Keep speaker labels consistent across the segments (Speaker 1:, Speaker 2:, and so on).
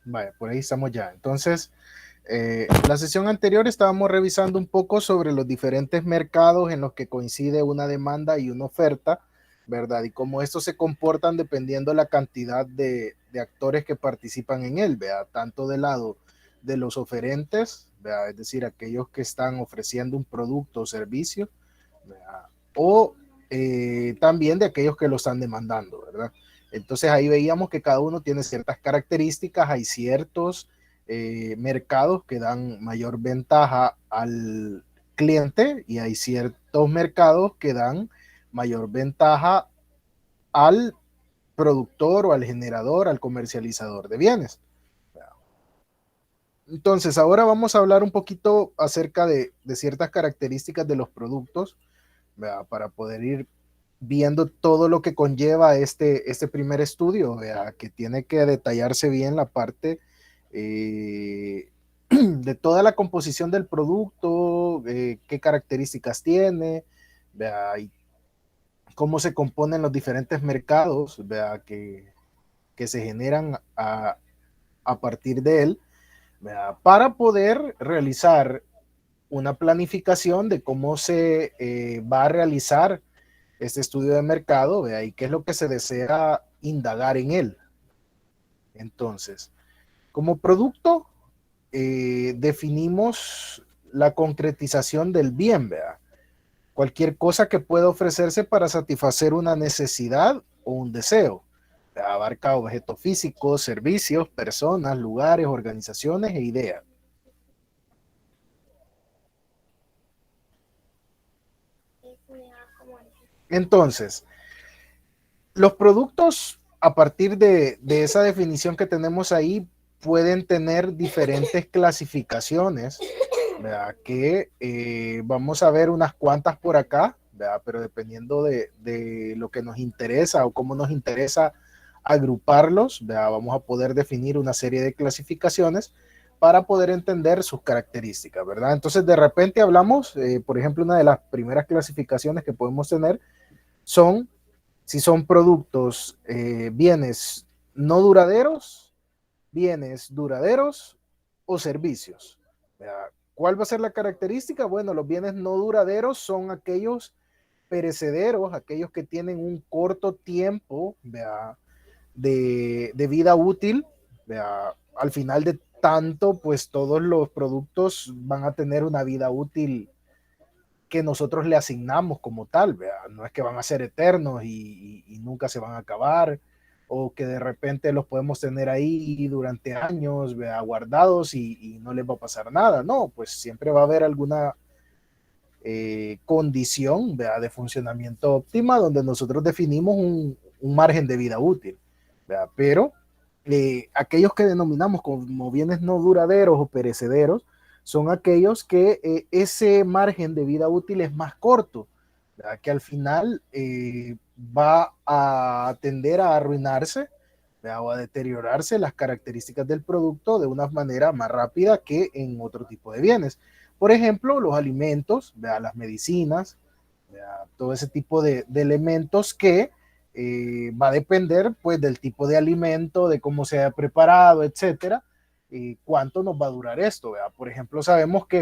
Speaker 1: Vaya, por ahí estamos ya. Entonces, la sesión anterior estábamos revisando un poco sobre los diferentes mercados en los que coincide una demanda y una oferta, ¿verdad? Y cómo estos se comportan dependiendo la cantidad de actores que participan en él, ¿verdad? Tanto del lado de los oferentes, ¿verdad? Es decir, aquellos que están ofreciendo un producto o servicio, ¿verdad? O también de aquellos que lo están demandando, ¿verdad? Entonces ahí veíamos que cada uno tiene ciertas características, hay ciertos mercados que dan mayor ventaja al cliente y hay ciertos mercados que dan mayor ventaja al productor o al generador, al comercializador de bienes. Entonces, ahora vamos a hablar un poquito acerca de ciertas características de los productos, ¿verdad? Para poder ir viendo todo lo que conlleva este primer estudio, ¿verdad? Que tiene que detallarse bien la parte de toda la composición del producto, qué características tiene, ¿verdad? Y cómo se componen los diferentes mercados, ¿verdad? Que se generan a partir de él, ¿verdad? Para poder realizar una planificación de cómo se va a realizar este estudio de mercado, ¿verdad? Y qué es lo que se desea indagar en él. Entonces, como producto, definimos la concretización del bien, ¿verdad? Cualquier cosa que pueda ofrecerse para satisfacer una necesidad o un deseo. Abarca objetos físicos, servicios, personas, lugares, organizaciones e ideas. Entonces, los productos, a partir de esa definición que tenemos ahí, pueden tener diferentes clasificaciones, ¿verdad? Que vamos a ver unas cuantas por acá, ¿verdad? Pero dependiendo de lo que nos interesa o cómo nos interesa agruparlos, ¿verdad? Vamos a poder definir una serie de clasificaciones para poder entender sus características, ¿verdad? Entonces, de repente hablamos, por ejemplo, una de las primeras clasificaciones que podemos tener son si son productos, bienes no duraderos, bienes duraderos o servicios. ¿Cuál va a ser la característica? Bueno, los bienes no duraderos son aquellos perecederos, aquellos que tienen un corto tiempo de vida útil. Al final de tanto, pues todos los productos van a tener una vida útil que nosotros le asignamos como tal, ¿verdad? No es que van a ser eternos y nunca se van a acabar, o que de repente los podemos tener ahí durante años, ¿verdad? Guardados y no les va a pasar nada, no, pues siempre va a haber alguna condición, ¿verdad? De funcionamiento óptima donde nosotros definimos un margen de vida útil, ¿verdad? Pero aquellos que denominamos como bienes no duraderos o perecederos son aquellos que ese margen de vida útil es más corto, ¿verdad? Que al final va a tender a arruinarse, ¿verdad? O a deteriorarse las características del producto de una manera más rápida que en otro tipo de bienes. Por ejemplo, los alimentos, ¿verdad? Las medicinas, ¿verdad? Todo ese tipo de elementos que va a depender pues del tipo de alimento, de cómo se haya preparado, etcétera, y cuánto nos va a durar esto, ¿verdad? Por ejemplo, sabemos que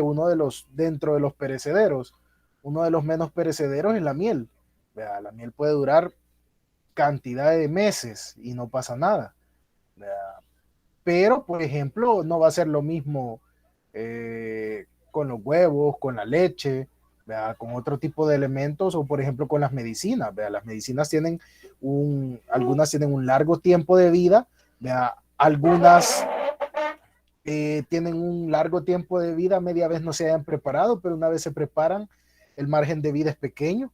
Speaker 1: dentro de los perecederos, uno de los menos perecederos es la miel, ¿verdad? La miel puede durar cantidad de meses y no pasa nada, ¿verdad? Pero, por ejemplo, no va a ser lo mismo con los huevos, con la leche, ¿verdad? Con otro tipo de elementos o, por ejemplo, con las medicinas. ¿Verdad? Las medicinas tienen algunas tienen un largo tiempo de vida, ¿verdad? Algunas tienen un largo tiempo de vida, media vez no se hayan preparado, pero una vez se preparan, el margen de vida es pequeño.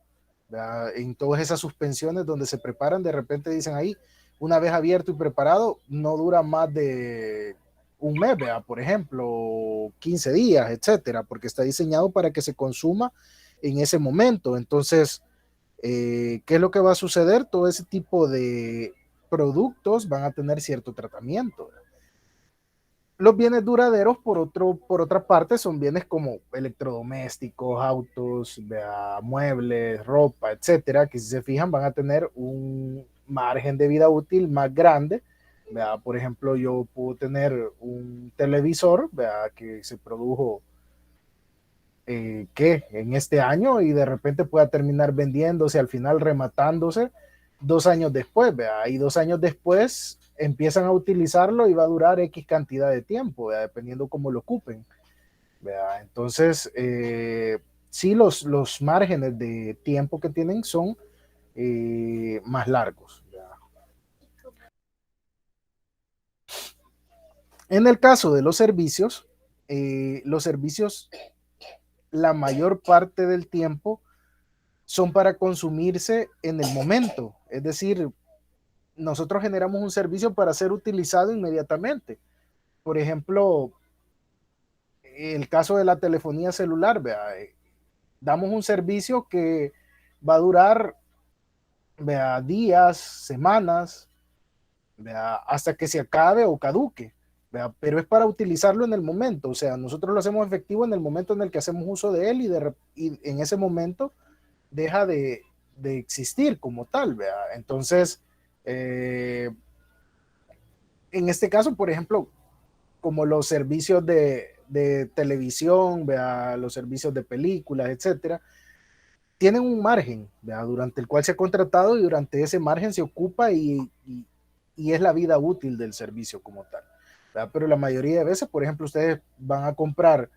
Speaker 1: ¿Verdad? En todas esas suspensiones donde se preparan, de repente dicen ahí, una vez abierto y preparado, no dura más de un mes, ¿verdad? Por ejemplo, 15 días, etcétera, porque está diseñado para que se consuma en ese momento. Entonces, ¿qué es lo que va a suceder? Todo ese tipo de productos van a tener cierto tratamiento. Los bienes duraderos, por otra parte, son bienes como electrodomésticos, autos, muebles, ropa, etcétera, que si se fijan van a tener un margen de vida útil más grande, ¿verdad? Por ejemplo, yo puedo tener un televisor, ¿verdad? Que se produjo que en este año y de repente pueda terminar vendiéndose, al final rematándose 2 años después, ¿verdad? Y 2 años después empiezan a utilizarlo y va a durar X cantidad de tiempo, ¿verdad? Dependiendo cómo lo ocupen, ¿verdad? Entonces, sí, los márgenes de tiempo que tienen son más largos, ¿verdad? En el caso de los servicios la mayor parte del tiempo son para consumirse en el momento. Es decir, nosotros generamos un servicio para ser utilizado inmediatamente. Por ejemplo, el caso de la telefonía celular, ¿vea? Damos un servicio que va a durar, ¿vea? Días, semanas, ¿vea? Hasta que se acabe o caduque. ¿Vea? Pero es para utilizarlo en el momento, o sea, nosotros lo hacemos efectivo en el momento en el que hacemos uso de él y en ese momento deja de existir como tal, ¿vea? Entonces, eh, en este caso, por ejemplo, como los servicios de televisión, ¿vea? Los servicios de películas, etcétera, tienen un margen, ¿vea? Durante el cual se ha contratado y durante ese margen se ocupa y es la vida útil del servicio como tal, ¿vea? Pero la mayoría de veces, por ejemplo, ustedes van a comprar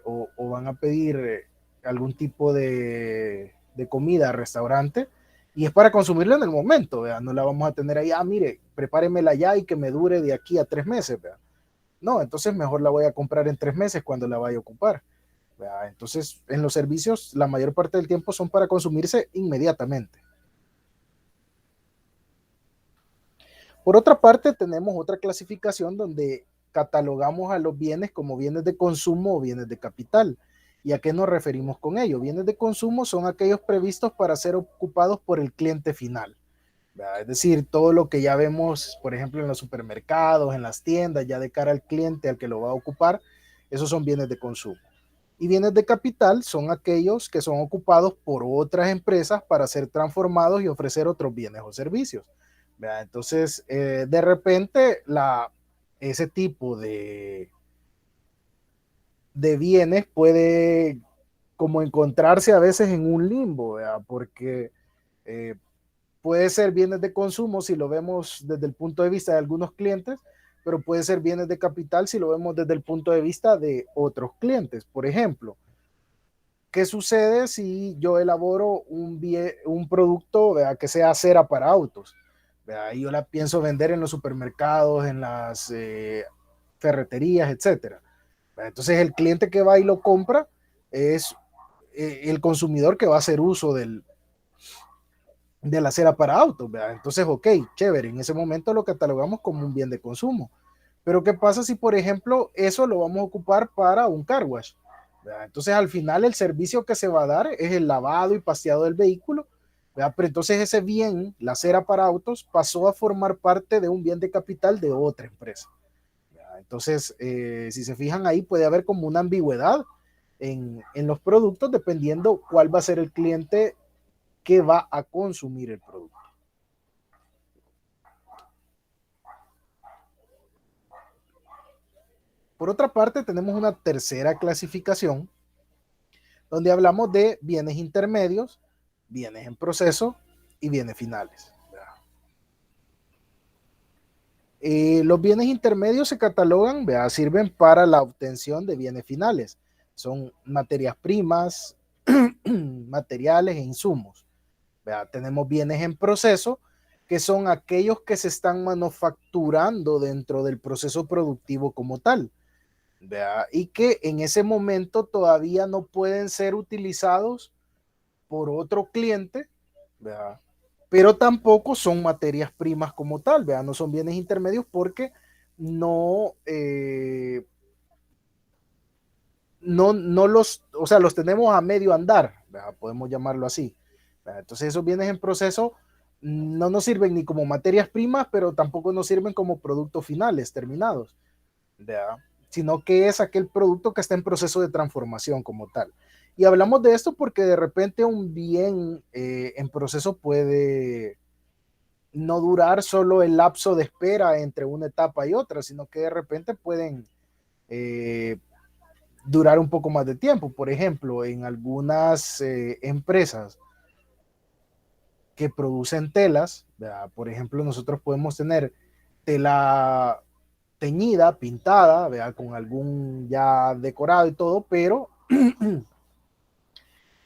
Speaker 1: o van a pedir algún tipo de comida a restaurante y es para consumirla en el momento, ¿vea? No la vamos a tener ahí, mire, prepáremela ya y que me dure de aquí a 3 meses, ¿vea? No, entonces mejor la voy a comprar en 3 meses cuando la vaya a ocupar, ¿vea? Entonces, en los servicios, la mayor parte del tiempo son para consumirse inmediatamente. Por otra parte, tenemos otra clasificación donde catalogamos a los bienes como bienes de consumo o bienes de capital. ¿Y a qué nos referimos con ello? Bienes de consumo son aquellos previstos para ser ocupados por el cliente final, ¿verdad? Es decir, todo lo que ya vemos, por ejemplo, en los supermercados, en las tiendas, ya de cara al cliente al que lo va a ocupar, esos son bienes de consumo. Y bienes de capital son aquellos que son ocupados por otras empresas para ser transformados y ofrecer otros bienes o servicios, ¿verdad? Entonces, de repente, ese tipo de bienes puede como encontrarse a veces en un limbo, ¿verdad? Porque eh, puede ser bienes de consumo si lo vemos desde el punto de vista de algunos clientes, pero puede ser bienes de capital si lo vemos desde el punto de vista de otros clientes. Por ejemplo, ¿qué sucede si yo elaboro un producto, ¿verdad? Que sea cera para autos? ¿Verdad? Y yo la pienso vender en los supermercados, en las ferreterías, etcétera. ¿Verdad? Entonces el cliente que va y lo compra es el consumidor que va a hacer uso de la cera para autos, ¿verdad? Entonces, ok, chévere, en ese momento lo catalogamos como un bien de consumo. Pero ¿qué pasa si, por ejemplo, eso lo vamos a ocupar para un car wash? ¿Verdad? Entonces, al final, el servicio que se va a dar es el lavado y paseado del vehículo, ¿verdad? Pero entonces ese bien, la cera para autos, pasó a formar parte de un bien de capital de otra empresa, ¿verdad? Entonces, si se fijan ahí, puede haber como una ambigüedad en los productos dependiendo cuál va a ser el cliente que va a consumir el producto. Por otra parte, tenemos una tercera clasificación donde hablamos de bienes intermedios, bienes en proceso y bienes finales. Los bienes intermedios se catalogan, ¿verdad? Sirven para la obtención de bienes finales. Son materias primas, materiales e insumos, ¿verdad? Tenemos bienes en proceso, que son aquellos que se están manufacturando dentro del proceso productivo como tal, ¿verdad? Y que en ese momento todavía no pueden ser utilizados por otro cliente, ¿verdad? Pero tampoco son materias primas como tal, ¿verdad? No son bienes intermedios porque no, no los, o sea, los tenemos a medio andar, ¿verdad? Podemos llamarlo así, ¿verdad? Entonces esos bienes en proceso no nos sirven ni como materias primas, pero tampoco nos sirven como productos finales terminados, ¿verdad? Sino que es aquel producto que está en proceso de transformación como tal. Y hablamos de esto porque de repente un bien en proceso no durar solo el lapso de espera entre una etapa y otra, sino que de repente pueden durar un poco más de tiempo. Por ejemplo, en algunas empresas que producen telas, ¿verdad? Por ejemplo, nosotros podemos tener tela teñida, pintada, ¿verdad? Con algún ya decorado y todo, pero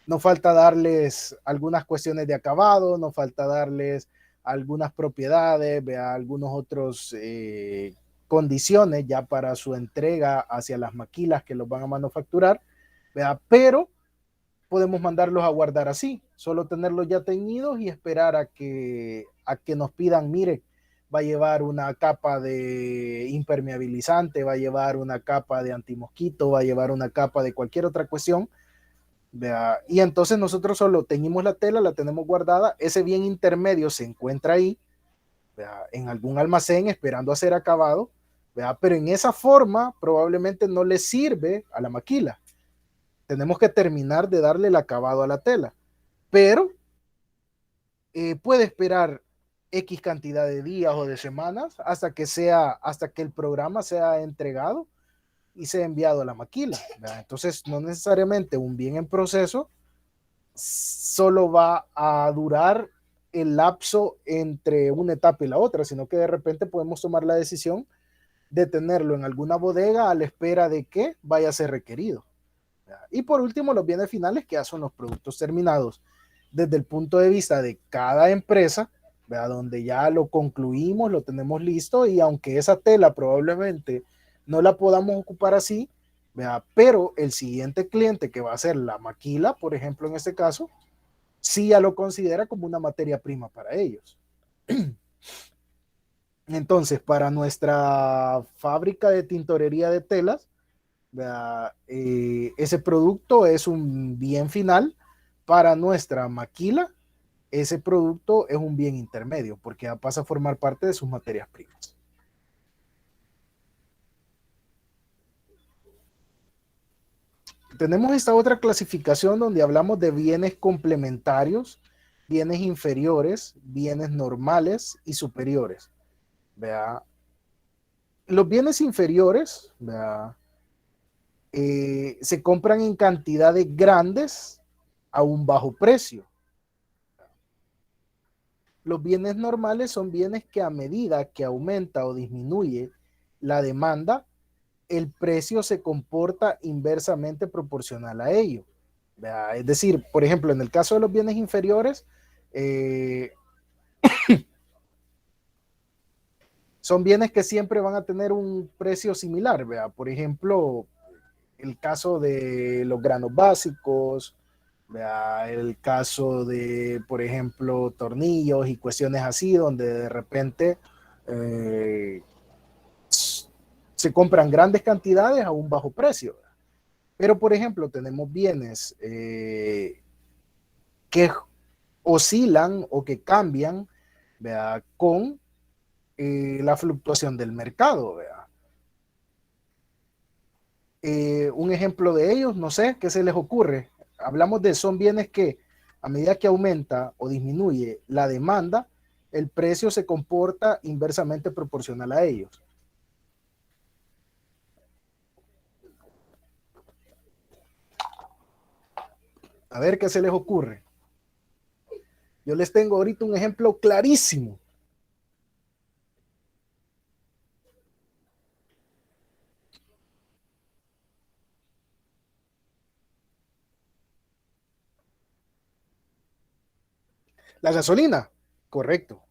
Speaker 1: nos falta darles algunas cuestiones de acabado, nos falta darles algunas propiedades, ¿verdad? Algunos otros condiciones ya para su entrega hacia las maquilas que los van a manufacturar, ¿verdad? Pero podemos mandarlos a guardar así, solo tenerlos ya teñidos y esperar a que nos pidan, mire, va a llevar una capa de impermeabilizante, va a llevar una capa de antimosquito, va a llevar una capa de cualquier otra cuestión, ¿vea? Y entonces nosotros solo teñimos la tela, la tenemos guardada, ese bien intermedio se encuentra ahí, ¿vea? En algún almacén esperando a ser acabado, ¿vea? Pero en esa forma probablemente no le sirve a la maquila. Tenemos que terminar de darle el acabado a la tela, pero puede esperar X cantidad de días o de semanas hasta que el programa sea entregado y sea enviado a la maquila, ¿verdad? Entonces, no necesariamente un bien en proceso solo va a durar el lapso entre una etapa y la otra, sino que de repente podemos tomar la decisión de tenerlo en alguna bodega a la espera de que vaya a ser requerido. Y por último, los bienes finales, que ya son los productos terminados desde el punto de vista de cada empresa, ¿verdad? Donde ya lo concluimos, lo tenemos listo y aunque esa tela probablemente no la podamos ocupar así, ¿verdad? Pero el siguiente cliente que va a ser la maquila, por ejemplo, en este caso, sí ya lo considera como una materia prima para ellos. Entonces, para nuestra fábrica de tintorería de telas, ese producto es un bien final. Para nuestra maquila, ese producto es un bien intermedio porque ya pasa a formar parte de sus materias primas. Tenemos esta otra clasificación donde hablamos de bienes complementarios, bienes inferiores, bienes normales y superiores. ¿Vea? Los bienes inferiores, ¿vea? Se compran en cantidades grandes a un bajo precio. Los bienes normales son bienes que a medida que aumenta o disminuye la demanda, el precio se comporta inversamente proporcional a ello. ¿Verdad? Es decir, por ejemplo, en el caso de los bienes inferiores, eh, son bienes que siempre van a tener un precio similar. ¿Verdad? Por ejemplo, el caso de los granos básicos, ¿verdad? El caso de, por ejemplo, tornillos y cuestiones así, donde de repente eh, se compran grandes cantidades a un bajo precio. Pero, por ejemplo, tenemos bienes que oscilan o que cambian, ¿verdad? Con la fluctuación del mercado. ¿Verdad? Un ejemplo de ellos, no sé, ¿qué se les ocurre? Hablamos de son bienes que a medida que aumenta o disminuye la demanda, el precio se comporta inversamente proporcional a ellos. A ver qué se les ocurre. Yo les tengo ahorita un ejemplo clarísimo. La gasolina, correcto.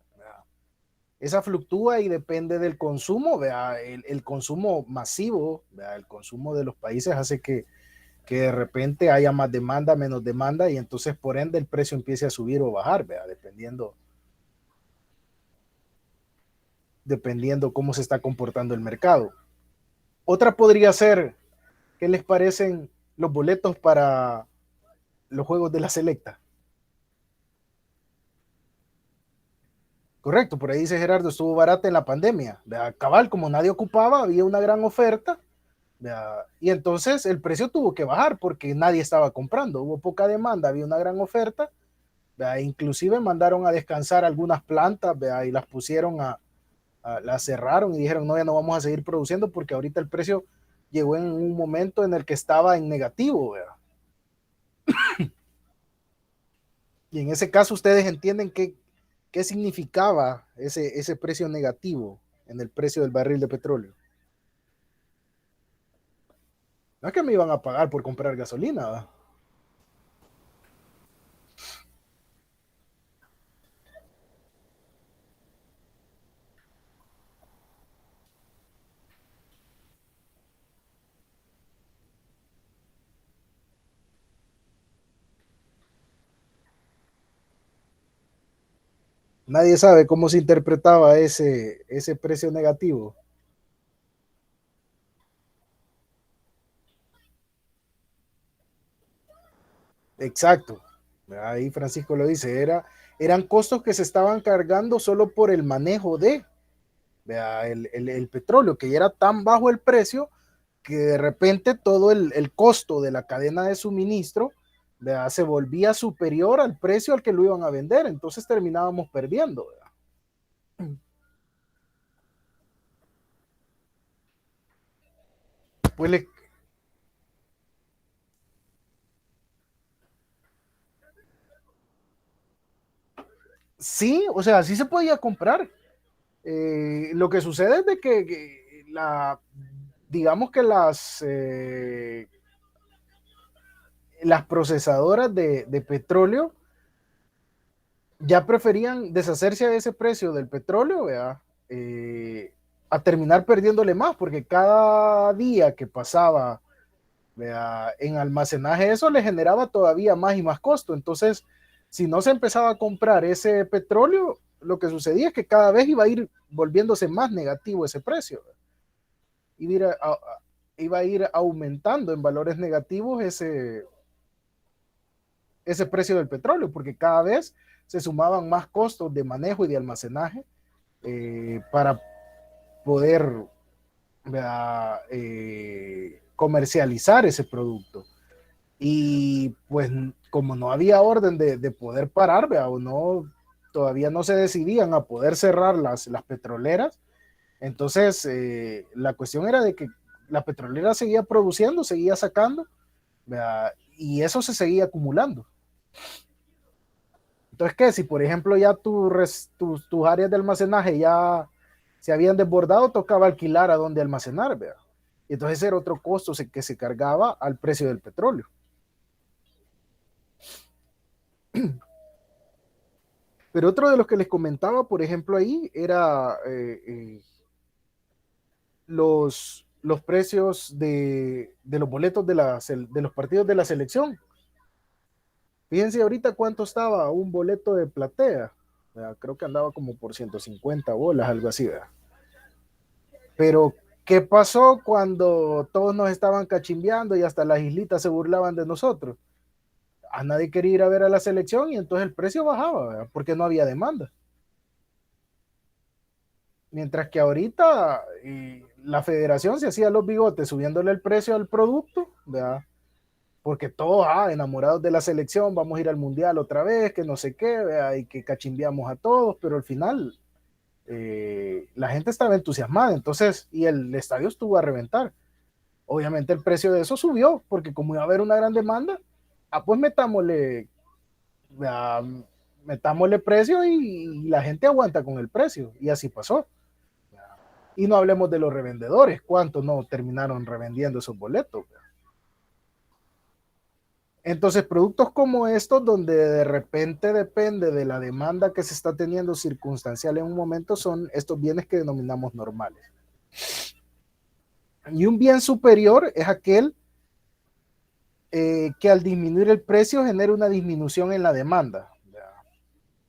Speaker 1: Esa fluctúa y depende del consumo. El consumo masivo, el consumo de los países hace que de repente haya más demanda, menos demanda y entonces por ende el precio empiece a subir o bajar, dependiendo cómo se está comportando el mercado. Otra podría ser, ¿qué les parecen los boletos para los juegos de la selecta? Correcto, por ahí dice Gerardo, estuvo barata en la pandemia. Cabal, como nadie ocupaba, había una gran oferta. Y entonces el precio tuvo que bajar porque nadie estaba comprando. Hubo poca demanda, había una gran oferta ¿verdad? Inclusive mandaron a descansar algunas plantas, ¿verdad? Y las pusieron las cerraron y dijeron, no, ya no vamos a seguir produciendo porque ahorita el precio llegó en un momento en el que estaba en negativo, ¿verdad? Y en ese caso ustedes entienden qué significaba ese precio negativo en el precio del barril de petróleo. No es que me iban a pagar por comprar gasolina, ¿verdad? Nadie sabe cómo se interpretaba ese precio negativo. Exacto. Ahí Francisco lo dice, eran costos que se estaban cargando solo por el manejo de el petróleo, que ya era tan bajo el precio que de repente todo el costo de la cadena de suministro, ¿verdad?, se volvía superior al precio al que lo iban a vender, entonces terminábamos perdiendo, ¿verdad? Pues sí, o sea, sí se podía comprar. Lo que sucede es de que digamos que las procesadoras de petróleo ya preferían deshacerse a ese precio del petróleo, ¿verdad? A terminar perdiéndole más, porque cada día que pasaba, ¿verdad?, en almacenaje, eso le generaba todavía más y más costo. Entonces, si no se empezaba a comprar ese petróleo, lo que sucedía es que cada vez iba a ir volviéndose más negativo ese precio. Iba a ir, iba a ir aumentando en valores negativos ese precio del petróleo, porque cada vez se sumaban más costos de manejo y de almacenaje para poder comercializar ese producto. Y pues como no había orden de poder parar, o no, todavía no se decidían a poder cerrar las petroleras, entonces la cuestión era de que la petrolera seguía produciendo, seguía sacando, ¿verdad?, y eso se seguía acumulando. Entonces, ¿qué? Si por ejemplo ya tus áreas de almacenaje ya se habían desbordado, tocaba alquilar a donde almacenar, ¿verdad? Y entonces era otro costo que se cargaba al precio del petróleo. Pero otro de los que les comentaba, por ejemplo, ahí era los precios de los boletos de los partidos de la selección. Fíjense ahorita cuánto estaba un boleto de platea. Creo que andaba como por 150 bolas, algo así, ¿verdad? Pero, ¿qué pasó cuando todos nos estaban cachimbeando y hasta las islitas se burlaban de nosotros? A nadie quería ir a ver a la selección y entonces el precio bajaba, ¿verdad?, porque no había demanda. Mientras que ahorita la federación se hacía los bigotes subiéndole el precio al producto, ¿verdad?, porque todos enamorados de la selección, vamos a ir al mundial otra vez, que no sé qué, ¿verdad?, y que cachimbeamos a todos, pero al final la gente estaba entusiasmada, entonces, y el estadio estuvo a reventar. Obviamente el precio de eso subió, porque como iba a haber una gran demanda, pues ah, metámosle precio y la gente aguanta con el precio, y así pasó. Y no hablemos de los revendedores, cuántos no terminaron revendiendo esos boletos. Entonces, productos como estos, donde de repente depende de la demanda que se está teniendo circunstancial en un momento, son estos bienes que denominamos normales. Y un bien superior es aquel que al disminuir el precio genera una disminución en la demanda.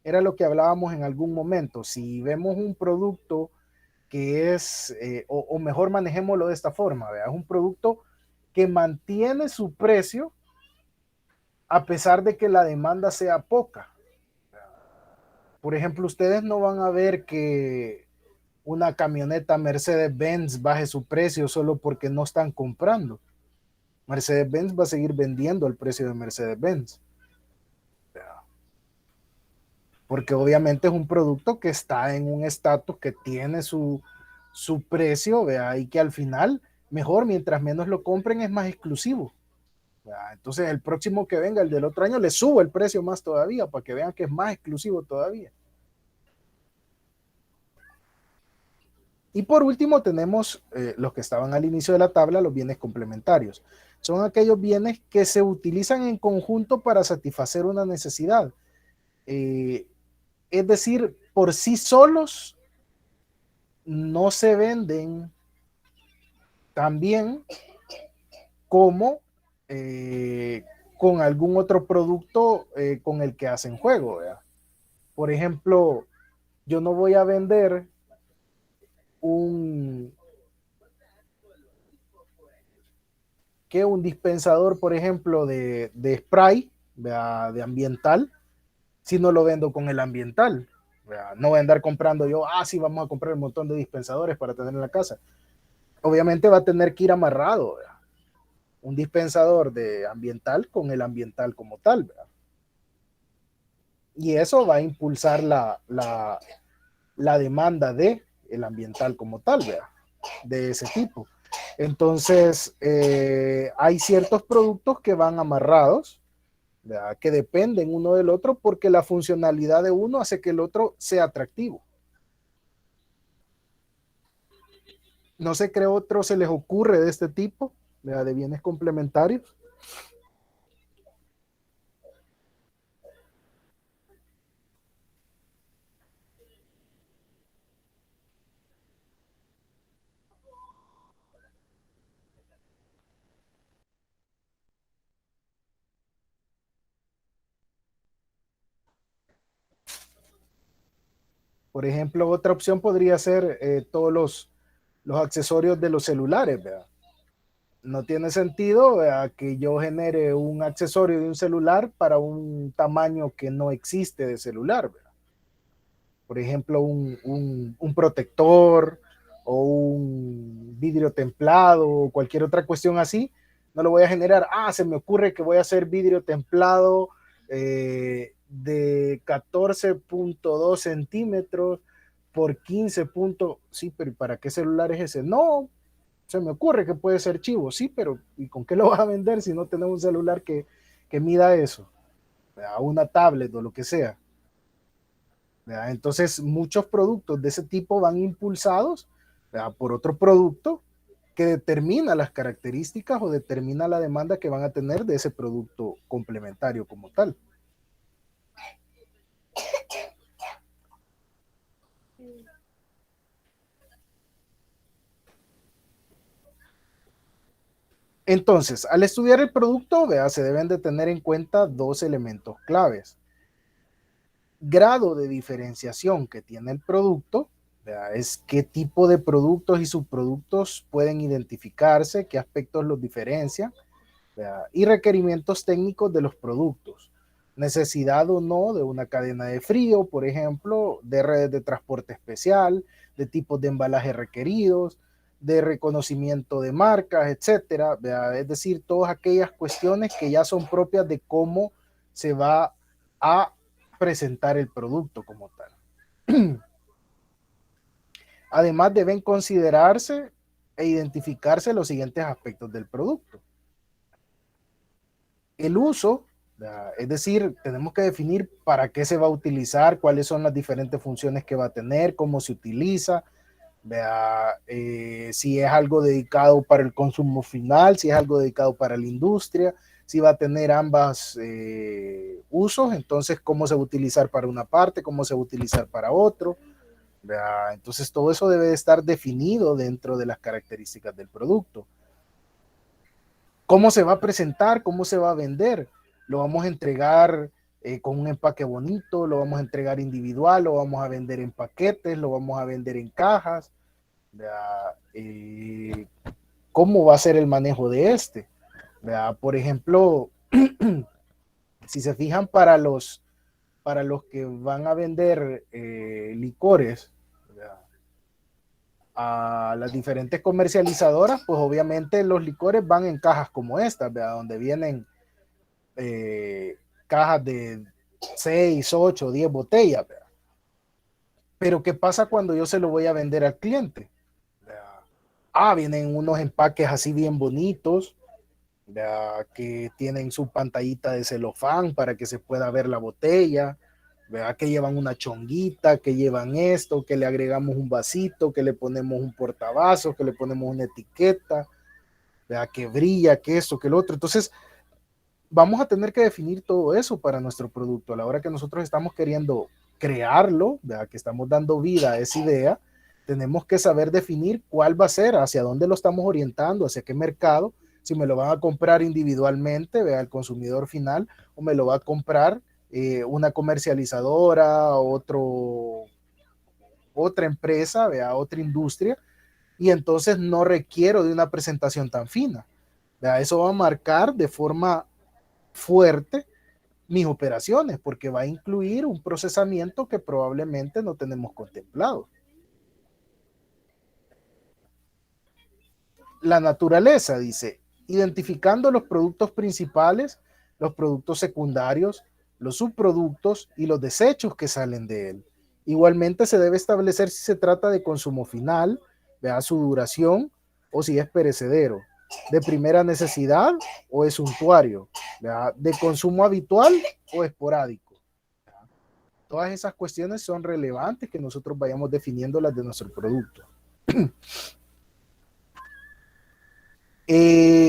Speaker 1: Era lo que hablábamos en algún momento. Si vemos un producto que es, o mejor manejémoslo de esta forma, ¿verdad?, es un producto que mantiene su precio a pesar de que la demanda sea poca. Por ejemplo, ustedes no van a ver que una camioneta Mercedes-Benz baje su precio solo porque no están comprando. Mercedes-Benz va a seguir vendiendo al precio de Mercedes-Benz. porque obviamente es un producto que está en un estatus que tiene su precio, ¿vea? Y que al final, mejor, mientras menos lo compren, es más exclusivo. ¿Vea? Entonces, el próximo que venga, el del otro año, le subo el precio más todavía para que vean que es más exclusivo todavía. Y por último, tenemos los que estaban al inicio de la tabla, los bienes complementarios. Son aquellos bienes que se utilizan en conjunto para satisfacer una necesidad. Eh, es decir, por sí solos no se venden tan bien como con algún otro producto con el que hacen juego. ¿Verdad? Por ejemplo, yo no voy a vender un, un dispensador, por ejemplo, de spray, ¿verdad? De ambiental, si no lo vendo con el ambiental. ¿Verdad? No voy a andar comprando yo, sí, vamos a comprar un montón de dispensadores para tener en la casa. Obviamente va a tener que ir amarrado, ¿verdad? Un dispensador de ambiental con el ambiental como tal, ¿verdad? Y eso va a impulsar la demanda de el ambiental como tal, ¿verdad? De ese tipo. Entonces, hay ciertos productos que van amarrados, ¿verdad? Que dependen uno del otro porque la funcionalidad de uno hace que el otro sea atractivo. No sé qué otro se les ocurre de este tipo, ¿verdad? De bienes complementarios. Por ejemplo, otra opción podría ser todos los accesorios de los celulares, ¿verdad? No tiene sentido que yo genere un accesorio de un celular para un tamaño que no existe de celular, ¿verdad? Por ejemplo, un protector o un vidrio templado o cualquier otra cuestión así, no lo voy a generar. Se me ocurre que voy a hacer vidrio templado de 14.2 centímetros por 15 puntos. Sí, pero ¿para qué celular es ese? No, se me ocurre que puede ser chivo, sí, pero ¿y con qué lo vas a vender si no tenés un celular que mida eso? ¿Verdad? Una tablet o lo que sea. ¿Verdad? Entonces, muchos productos de ese tipo van impulsados, ¿verdad? Por otro producto que determina las características o determina la demanda que van a tener de ese producto complementario como tal. Entonces, al estudiar el producto, ¿verdad? Se deben de tener en cuenta dos elementos claves. Grado de diferenciación que tiene el producto, ¿verdad? Es qué tipo de productos y subproductos pueden identificarse, qué aspectos los diferencian, ¿verdad? Y requerimientos técnicos de los productos. Necesidad o no de una cadena de frío, por ejemplo, de redes de transporte especial, de tipos de embalaje requeridos, de reconocimiento de marcas, etcétera. ¿Verdad? Es decir, todas aquellas cuestiones que ya son propias de cómo se va a presentar el producto como tal. Además, deben considerarse e identificarse los siguientes aspectos del producto. El uso, es decir, tenemos que definir para qué se va a utilizar, cuáles son las diferentes funciones que va a tener, cómo se utiliza, si es algo dedicado para el consumo final, si es algo dedicado para la industria, si va a tener ambas usos, entonces cómo se va a utilizar para una parte, cómo se va a utilizar para otro. Entonces todo eso debe de estar definido dentro de las características del producto. ¿Cómo se va a presentar? ¿Cómo se va a vender? ¿Lo vamos a entregar con un empaque bonito? ¿Lo vamos a entregar individual? ¿Lo vamos a vender en paquetes? ¿Lo vamos a vender en cajas? Eh, ¿Cómo va a ser el manejo de este? Por ejemplo, si se fijan para los que van a vender licores, ¿verdad? A las diferentes comercializadoras, pues obviamente los licores van en cajas como estas, ¿verdad? Donde vienen cajas de 6, 8, 10 botellas, ¿verdad? Pero ¿qué pasa cuando yo se lo voy a vender al cliente? Vienen unos empaques así bien bonitos, ¿verdad? Que tienen su pantallita de celofán para que se pueda ver la botella, ¿verdad? Que llevan una chonguita, que llevan esto, que le agregamos un vasito, que le ponemos un portavasos, que le ponemos una etiqueta, ¿verdad? Que brilla, que esto, que el otro. Entonces, vamos a tener que definir todo eso para nuestro producto. A la hora que nosotros estamos queriendo crearlo, ¿verdad? Que estamos dando vida a esa idea, tenemos que saber definir cuál va a ser, hacia dónde lo estamos orientando, hacia qué mercado, si me lo van a comprar individualmente, ¿verdad? El consumidor final, o me lo va a comprar una comercializadora, otra empresa, ¿verdad? Otra industria, y entonces no requiero de una presentación tan fina. ¿Verdad? Eso va a marcar de forma fuerte mis operaciones, porque va a incluir un procesamiento que probablemente no tenemos contemplado. La naturaleza dice, identificando los productos principales, los productos secundarios, los subproductos y los desechos que salen de él. Igualmente se debe establecer si se trata de consumo final, vea su duración o si es perecedero, de primera necesidad o es suntuario, ¿verdad? De consumo habitual o esporádico. Todas esas cuestiones son relevantes que nosotros vayamos definiendo las de nuestro producto.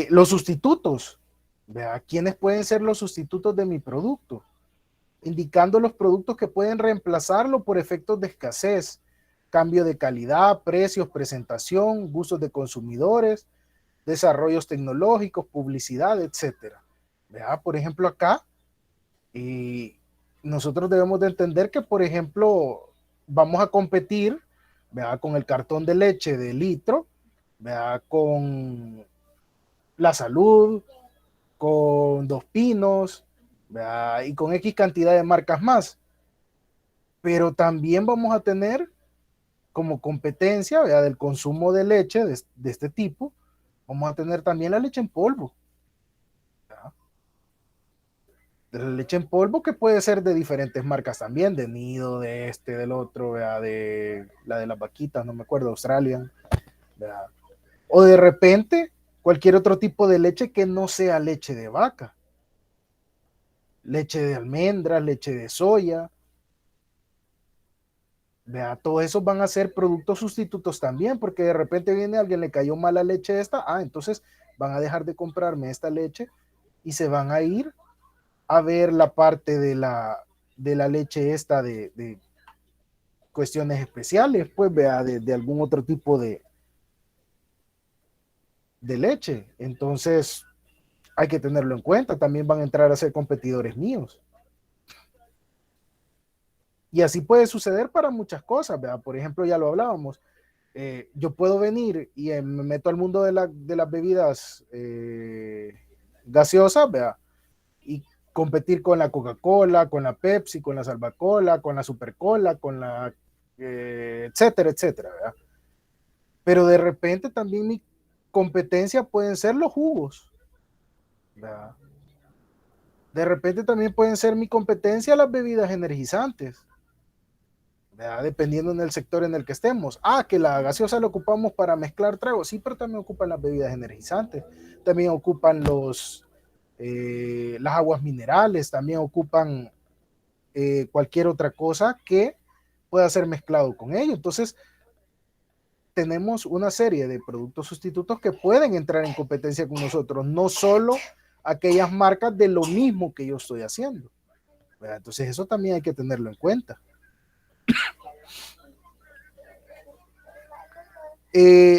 Speaker 1: Los sustitutos, ¿verdad? ¿Quiénes pueden ser los sustitutos de mi producto? Indicando los productos que pueden reemplazarlo por efectos de escasez, cambio de calidad, precios, presentación, gustos de consumidores, desarrollos tecnológicos, publicidad, etcétera. ¿Verdad? Por ejemplo, acá nosotros debemos de entender que, por ejemplo, vamos a competir, ¿verdad? Con el cartón de leche de litro, ¿verdad? Con La Salud, con Dos Pinos, ¿verdad? Y con X cantidad de marcas más. Pero también vamos a tener como competencia, ¿verdad? Del consumo de leche de este tipo, vamos a tener también la leche en polvo. ¿Verdad? De la leche en polvo que puede ser de diferentes marcas también, de Nido, de este, del otro, ¿verdad? De la de las vaquitas, no me acuerdo, Australian, ¿verdad? O de repente cualquier otro tipo de leche que no sea leche de vaca, leche de almendras, leche de soya, ¿verdad? Todos esos van a ser productos sustitutos también, porque de repente viene alguien, le cayó mal la leche esta, entonces van a dejar de comprarme esta leche y se van a ir a ver la parte de la leche esta de cuestiones especiales, pues vea, de algún otro tipo de leche. Entonces hay que tenerlo en cuenta. También van a entrar a ser competidores míos. Y así puede suceder para muchas cosas, ¿verdad? Por ejemplo, ya lo hablábamos. Yo puedo venir y me meto al mundo de las bebidas gaseosas, ¿verdad? Y competir con la Coca-Cola, con la Pepsi, con la Salvacola, con la Supercola, con la etcétera, etcétera, ¿verdad? Pero de repente también mi competencia pueden ser los jugos, ¿verdad? De repente también pueden ser mi competencia las bebidas energizantes, ¿verdad? Dependiendo en el sector en el que estemos. Que la gaseosa la ocupamos para mezclar tragos, sí, pero también ocupan las bebidas energizantes, también ocupan las aguas minerales, también ocupan cualquier otra cosa que pueda ser mezclado con ello. Entonces, tenemos una serie de productos sustitutos que pueden entrar en competencia con nosotros, no solo aquellas marcas de lo mismo que yo estoy haciendo, ¿verdad? Entonces, eso también hay que tenerlo en cuenta.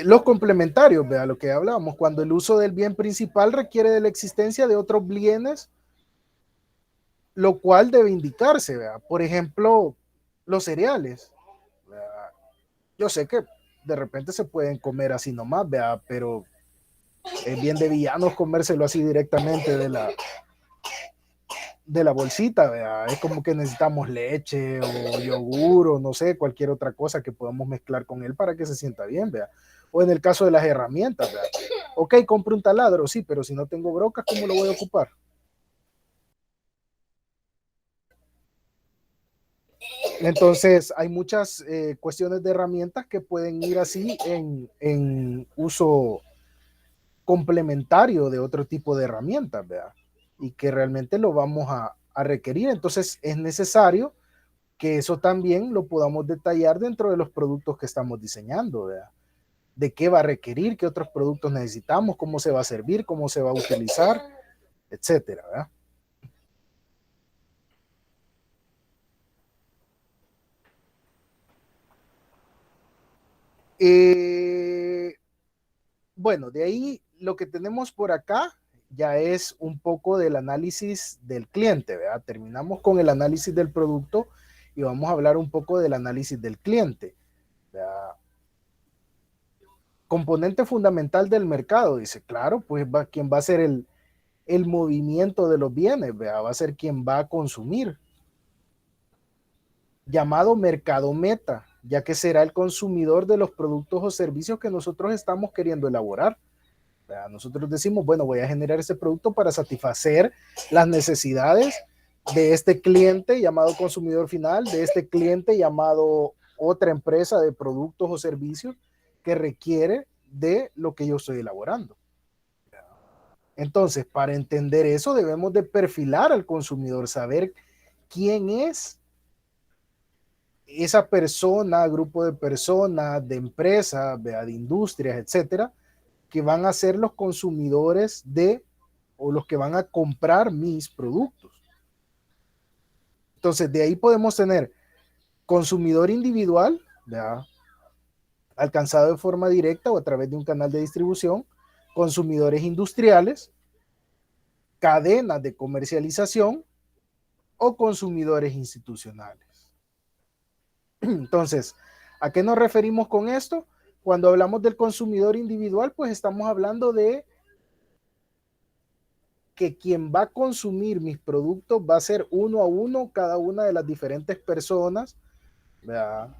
Speaker 1: Los complementarios, vea lo que hablábamos, cuando el uso del bien principal requiere de la existencia de otros bienes, lo cual debe indicarse, vea. Por ejemplo, los cereales, vea. Yo sé que de repente se pueden comer así nomás, vea, pero es bien de villanos comérselo así directamente de la bolsita, vea. Es como que necesitamos leche o yogur o no sé, cualquier otra cosa que podamos mezclar con él para que se sienta bien, vea. O en el caso de las herramientas, vea. Ok, compro un taladro, sí, pero si no tengo brocas, ¿cómo lo voy a ocupar? Entonces, hay muchas cuestiones de herramientas que pueden ir así en uso complementario de otro tipo de herramientas, ¿verdad? Y que realmente lo vamos a requerir. Entonces, es necesario que eso también lo podamos detallar dentro de los productos que estamos diseñando, ¿verdad? De qué va a requerir, qué otros productos necesitamos, cómo se va a servir, cómo se va a utilizar, etcétera, ¿verdad? Eh, bueno, de ahí lo que tenemos por acá ya es un poco del análisis del cliente, ¿verdad? Terminamos con el análisis del producto y vamos a hablar un poco del análisis del cliente, ¿verdad? Componente fundamental del mercado, dice, claro, pues quien va a ser el movimiento de los bienes, ¿verdad? Va a ser quien va a consumir, llamado mercado meta, ya que será el consumidor de los productos o servicios que nosotros estamos queriendo elaborar. Nosotros decimos, bueno, voy a generar este producto para satisfacer las necesidades de este cliente llamado consumidor final, de este cliente llamado otra empresa de productos o servicios que requiere de lo que yo estoy elaborando. Entonces, para entender eso, debemos de perfilar al consumidor, saber quién es esa persona, grupo de personas, de empresas, de industrias, etcétera, que van a ser los consumidores de o los que van a comprar mis productos. Entonces, de ahí podemos tener consumidor individual, ¿ya? Alcanzado de forma directa o a través de un canal de distribución, consumidores industriales, cadenas de comercialización o consumidores institucionales. Entonces, ¿a qué nos referimos con esto? Cuando hablamos del consumidor individual, pues estamos hablando de que quien va a consumir mis productos va a ser uno a uno cada una de las diferentes personas, ¿verdad?,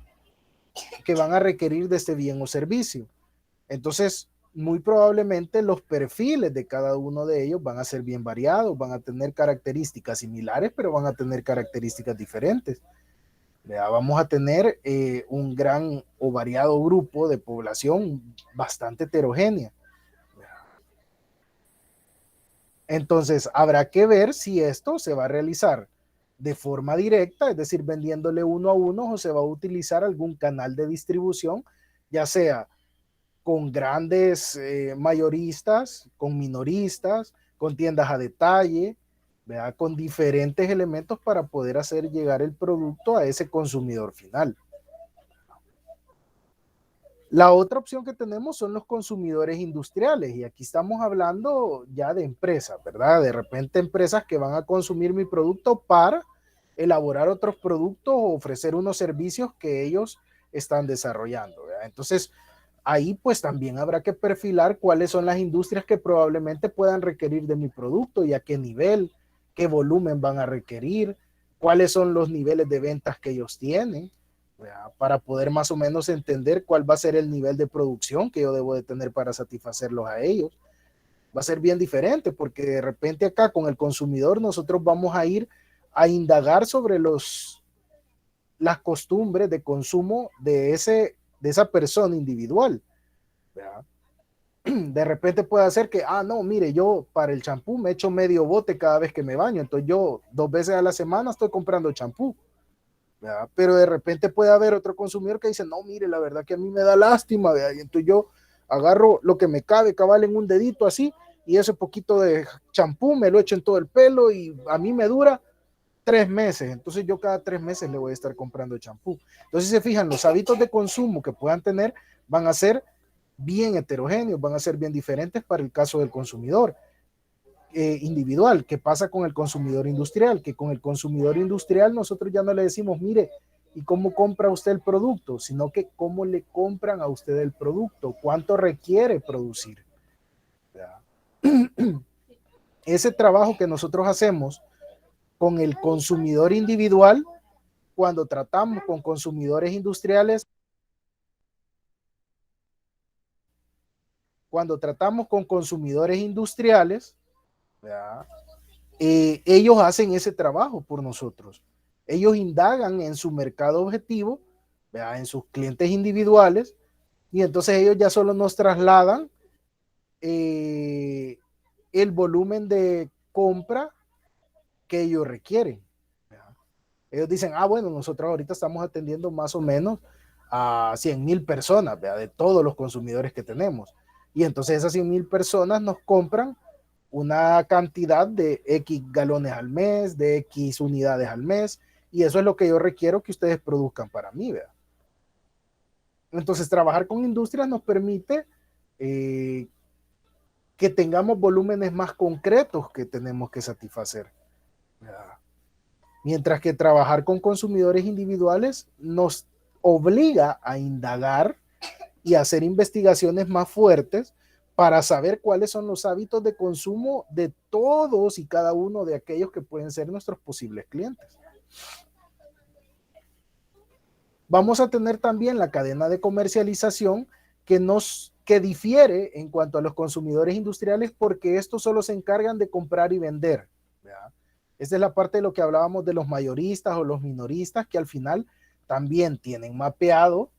Speaker 1: que van a requerir de este bien o servicio. Entonces, muy probablemente los perfiles de cada uno de ellos van a ser bien variados, van a tener características similares, pero van a tener características diferentes. ¿Verdad? Vamos a tener un gran o variado grupo de población bastante heterogénea. Entonces, habrá que ver si esto se va a realizar de forma directa, es decir, vendiéndole uno a uno, o se va a utilizar algún canal de distribución, ya sea con grandes mayoristas, con minoristas, con tiendas a detalle, ¿verdad?, con diferentes elementos para poder hacer llegar el producto a ese consumidor final. La otra opción que tenemos son los consumidores industriales, y aquí estamos hablando ya de empresas, ¿verdad? De repente empresas que van a consumir mi producto para elaborar otros productos o ofrecer unos servicios que ellos están desarrollando, ¿verdad? Entonces, ahí pues también habrá que perfilar cuáles son las industrias que probablemente puedan requerir de mi producto y a qué nivel, qué volumen van a requerir, cuáles son los niveles de ventas que ellos tienen, ¿verdad?, para poder más o menos entender cuál va a ser el nivel de producción que yo debo de tener para satisfacerlos a ellos. Va a ser bien diferente porque de repente acá con el consumidor nosotros vamos a ir a indagar sobre las costumbres de consumo de esa persona individual, ¿verdad? De repente puede hacer que, no, mire, yo para el champú me echo medio bote cada vez que me baño, entonces yo 2 veces a la semana estoy comprando champú, ¿verdad? Pero de repente puede haber otro consumidor que dice, no, mire, la verdad que a mí me da lástima, ¿verdad? Y entonces yo agarro lo que me cabe cabal en un dedito así, y ese poquito de champú me lo echo en todo el pelo y a mí me dura 3 meses, entonces yo cada 3 meses le voy a estar comprando champú. Entonces se fijan, los hábitos de consumo que puedan tener van a ser bien heterogéneos, van a ser bien diferentes para el caso del consumidor individual. ¿Qué pasa con el consumidor industrial? Que con el consumidor industrial nosotros ya no le decimos, mire, ¿y cómo compra usted el producto? Sino que cómo le compran a usted el producto, cuánto requiere producir. ¿Verdad? Ese trabajo que nosotros hacemos con el consumidor individual, cuando tratamos con consumidores industriales, cuando tratamos con consumidores industriales, ¿verdad?, ellos hacen ese trabajo por nosotros. Ellos indagan en su mercado objetivo, ¿verdad? En sus clientes individuales, y entonces ellos ya solo nos trasladan el volumen de compra que ellos requieren. ¿Verdad? Ellos dicen, bueno, nosotros ahorita estamos atendiendo más o menos a 100,000 personas, ¿verdad? De todos los consumidores que tenemos. Y entonces esas 100,000 personas nos compran una cantidad de X galones al mes, de X unidades al mes, y eso es lo que yo requiero que ustedes produzcan para mí, ¿verdad? Entonces, trabajar con industrias nos permite que tengamos volúmenes más concretos que tenemos que satisfacer, ¿verdad? Mientras que trabajar con consumidores individuales nos obliga a indagar y a hacer investigaciones más fuertes para saber cuáles son los hábitos de consumo de todos y cada uno de aquellos que pueden ser nuestros posibles clientes. Vamos a tener también la cadena de comercialización que difiere en cuanto a los consumidores industriales, porque estos solo se encargan de comprar y vender, ¿verdad? Esta es la parte de lo que hablábamos de los mayoristas o los minoristas, que al final también tienen mapeado,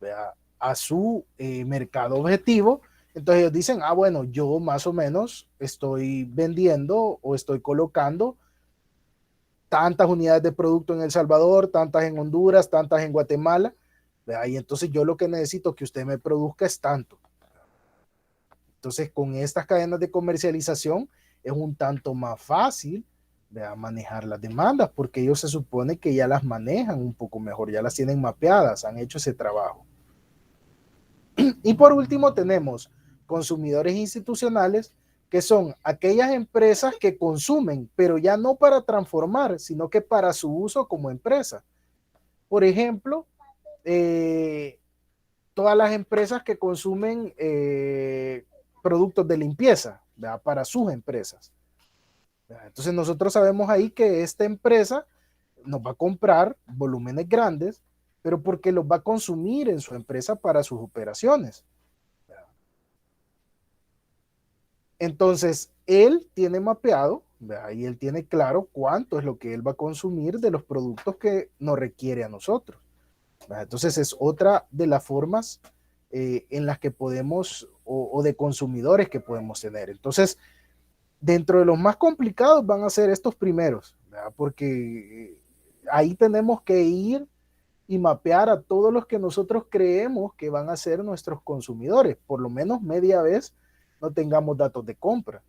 Speaker 1: ¿verdad?, a su mercado objetivo. Entonces ellos dicen, bueno, yo más o menos estoy vendiendo o estoy colocando tantas unidades de producto en El Salvador, tantas en Honduras, tantas en Guatemala, ¿verdad? Y entonces yo lo que necesito que usted me produzca es tanto. Entonces con estas cadenas de comercialización es un tanto más fácil, ¿verdad?, manejar las demandas, porque ellos se supone que ya las manejan un poco mejor, ya las tienen mapeadas, han hecho ese trabajo. Y por último tenemos consumidores institucionales, que son aquellas empresas que consumen, pero ya no para transformar, sino que para su uso como empresa. Por ejemplo, todas las empresas que consumen productos de limpieza, ¿verdad?, para sus empresas. ¿Verdad? Entonces nosotros sabemos ahí que esta empresa nos va a comprar volúmenes grandes, pero porque los va a consumir en su empresa para sus operaciones. Entonces, él tiene mapeado, ¿verdad?, y él tiene claro cuánto es lo que él va a consumir de los productos que nos requiere a nosotros, ¿verdad? Entonces, es otra de las formas en las que podemos, o de consumidores que podemos tener. Entonces, dentro de los más complicados van a ser estos primeros, ¿verdad?, porque ahí tenemos que ir y mapear a todos los que nosotros creemos que van a ser nuestros consumidores, por lo menos media vez no tengamos datos de compra,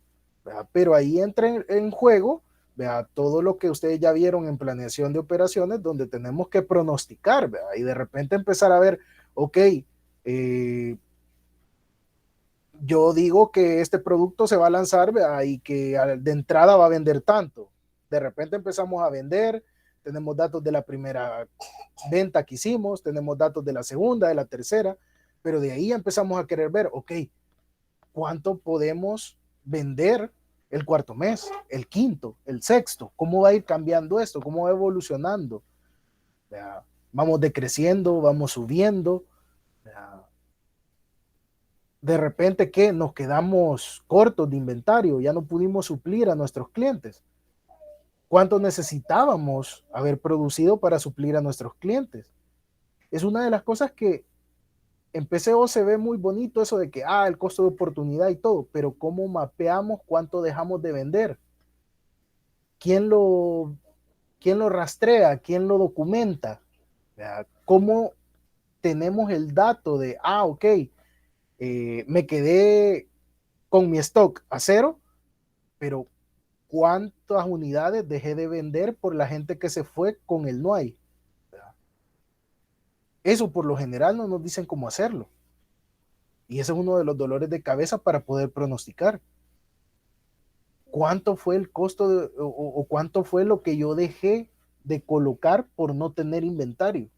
Speaker 1: ¿verdad? Pero ahí entra en juego, ¿verdad?, todo lo que ustedes ya vieron en planeación de operaciones, donde tenemos que pronosticar, ¿verdad?, y de repente empezar a ver, ok, yo digo que este producto se va a lanzar, ¿verdad?, y que de entrada va a vender tanto. De repente empezamos a vender, tenemos datos de la primera venta que hicimos, tenemos datos de la segunda, de la tercera, pero de ahí empezamos a querer ver, ok, ¿cuánto podemos vender el cuarto mes, el quinto, el sexto? ¿Cómo va a ir cambiando esto? ¿Cómo va evolucionando? ¿Verdad? Vamos decreciendo, vamos subiendo. ¿Verdad? De repente que nos quedamos cortos de inventario, ya no pudimos suplir a nuestros clientes. ¿Cuánto necesitábamos haber producido para suplir a nuestros clientes? Es una de las cosas que en PCO se ve muy bonito, eso de que, el costo de oportunidad y todo, pero ¿cómo mapeamos cuánto dejamos de vender? ¿Quién lo, quién lo rastrea? ¿Quién lo documenta? ¿Cómo tenemos el dato de, ok, me quedé con mi stock a cero, pero ¿cuántas unidades dejé de vender por la gente que se fue con el no hay? Eso por lo general no nos dicen cómo hacerlo. Y ese es uno de los dolores de cabeza para poder pronosticar. ¿Cuánto fue el costo o cuánto fue lo que yo dejé de colocar por no tener inventario?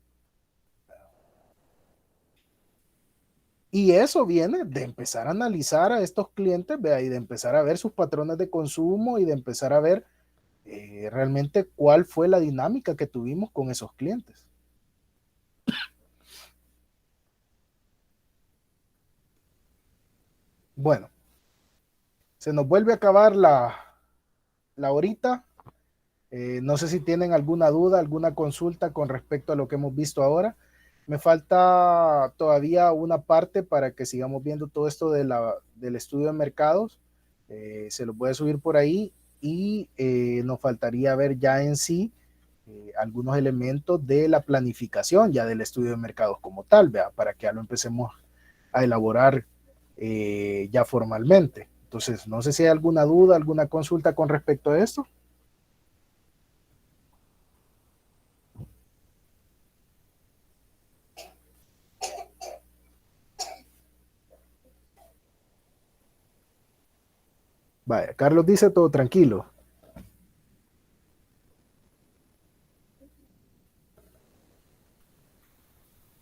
Speaker 1: Y eso viene de empezar a analizar a estos clientes, ¿vea?, y de empezar a ver sus patrones de consumo y de empezar a ver realmente cuál fue la dinámica que tuvimos con esos clientes. Bueno, se nos vuelve a acabar la horita. No sé si tienen alguna duda, alguna consulta con respecto a lo que hemos visto ahora. Me falta todavía una parte para que sigamos viendo todo esto del estudio de mercados. Se lo voy a subir por ahí y nos faltaría ver ya en sí algunos elementos de la planificación ya del estudio de mercados como tal, ¿vea? Para que ya lo empecemos a elaborar ya formalmente. Entonces, no sé si hay alguna duda, alguna consulta con respecto a esto. Vaya, Carlos dice todo tranquilo.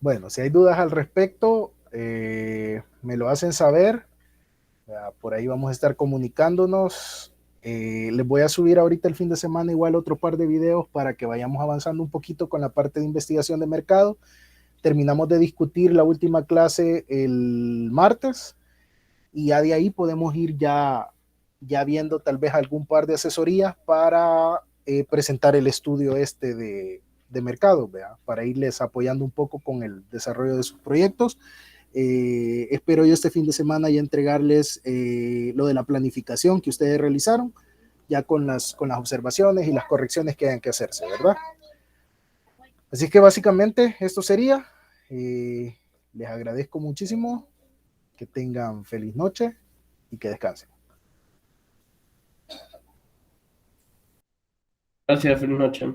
Speaker 1: Bueno, si hay dudas al respecto, me lo hacen saber. Por ahí vamos a estar comunicándonos. Les voy a subir ahorita el fin de semana igual otro par de videos para que vayamos avanzando un poquito con la parte de investigación de mercado. Terminamos de discutir la última clase el martes y ya de ahí podemos ir ya viendo tal vez algún par de asesorías para presentar el estudio este de mercado, ¿vea? Para irles apoyando un poco con el desarrollo de sus proyectos. Espero yo este fin de semana ya entregarles lo de la planificación que ustedes realizaron, ya con las observaciones y las correcciones que hayan que hacerse, ¿verdad? Así que básicamente esto sería. Eh, Les agradezco muchísimo, que tengan feliz noche y que descansen.
Speaker 2: Gracias, feliz noche.